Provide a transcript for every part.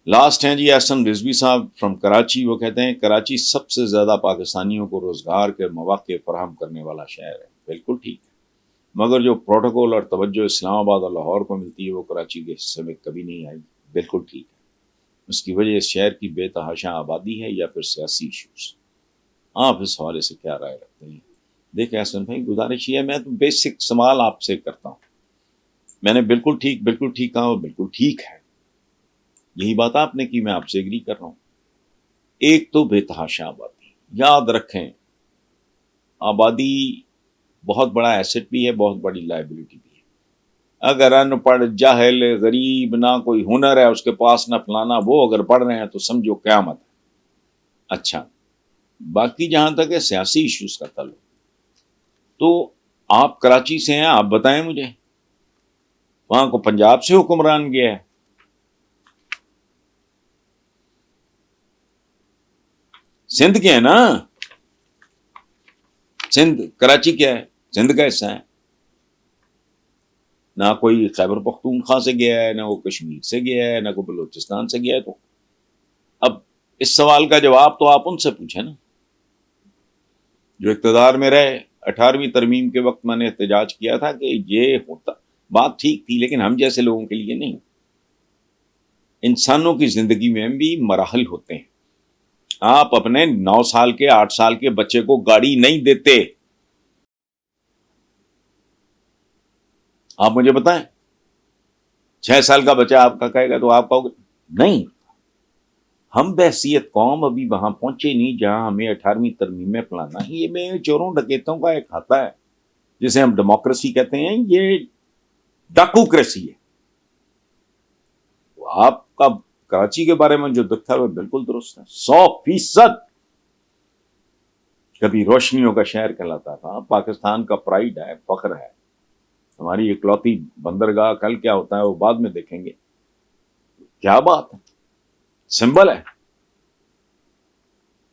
Last ہیں جی احسن رضوی صاحب from Karachi. وہ کہتے ہیں کراچی سب سے زیادہ پاکستانیوں کو روزگار کے مواقع فراہم کرنے والا شہر ہے. بالکل ٹھیک ہے، مگر جو پروٹوکول اور توجہ اسلام آباد اور لاہور کو ملتی ہے وہ کراچی کے حصے میں کبھی نہیں آئی. بالکل ٹھیک ہے. اس کی وجہ اس شہر کی بے تحاشا آبادی ہے یا پھر سیاسی ایشوز. آپ اس حوالے سے کیا رائے رکھتے ہیں؟ دیکھیں احسن بھائی، گزارش یہ ہے، میں تو بیسک سوال آپ سے کرتا ہوں. میں نے بالکل ٹھیک کہا، وہ بالکل ٹھیک ہے. یہی بات آپ نے کی، میں آپ سے ایگری کر رہا ہوں. ایک تو بے تحاشا آبادی. یاد رکھیں، آبادی بہت بڑا ایسٹ بھی ہے، بہت بڑی لائبلٹی بھی ہے. اگر ان پڑھ، جاہل، غریب، نہ کوئی ہنر ہے اس کے پاس، نہ فلانا، وہ اگر پڑھ رہے ہیں تو سمجھو قیامت ہے. اچھا، باقی جہاں تک ہے سیاسی ایشوز کا تعلق، تو آپ کراچی سے ہیں، آپ بتائیں مجھے، وہاں کو پنجاب سے حکمران گیا ہے. سندھ کے ہیں نا، سندھ، کراچی کیا ہے؟ سندھ کا حصہ ہے. نہ کوئی خیبر پختونخوا سے گیا ہے، نہ وہ کشمیر سے گیا ہے، نہ کوئی بلوچستان سے گیا ہے. تو اب اس سوال کا جواب تو آپ ان سے پوچھیں نا جو اقتدار میں رہے. 18ویں ترمیم کے وقت میں نے احتجاج کیا تھا کہ یہ ہوتا، بات ٹھیک تھی لیکن ہم جیسے لوگوں کے لیے نہیں. انسانوں کی زندگی میں بھی مراحل ہوتے ہیں. آپ اپنے 9 سال کے 8 سال کے بچے کو گاڑی نہیں دیتے. آپ مجھے بتائیں، 6 سال کا بچہ آپ کا کہے گا تو آپ کہو گے نہیں. ہم بحثیت قوم ابھی وہاں پہنچے نہیں جہاں ہمیں 18ویں ترمیم میں پلانا. یہ میں چوروں ڈکیتوں کا ایک کھاتا ہے جسے ہم ڈیموکریسی کہتے ہیں، یہ ڈاکوکریسی ہے. آپ کا کراچی کے بارے میں جو دکھ ہے وہ بالکل درست ہے، 100%. کبھی روشنیوں کا شہر کہلاتا تھا، پاکستان کا پرائیڈ ہے، فخر ہے، ہماری اکلوتی بندرگاہ. کل کیا ہوتا ہے وہ بعد میں دیکھیں گے. کیا بات ہے، سمبل ہے.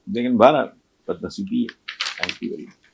لیکن بہرحال بد نصیبی ہے. Thank you very much.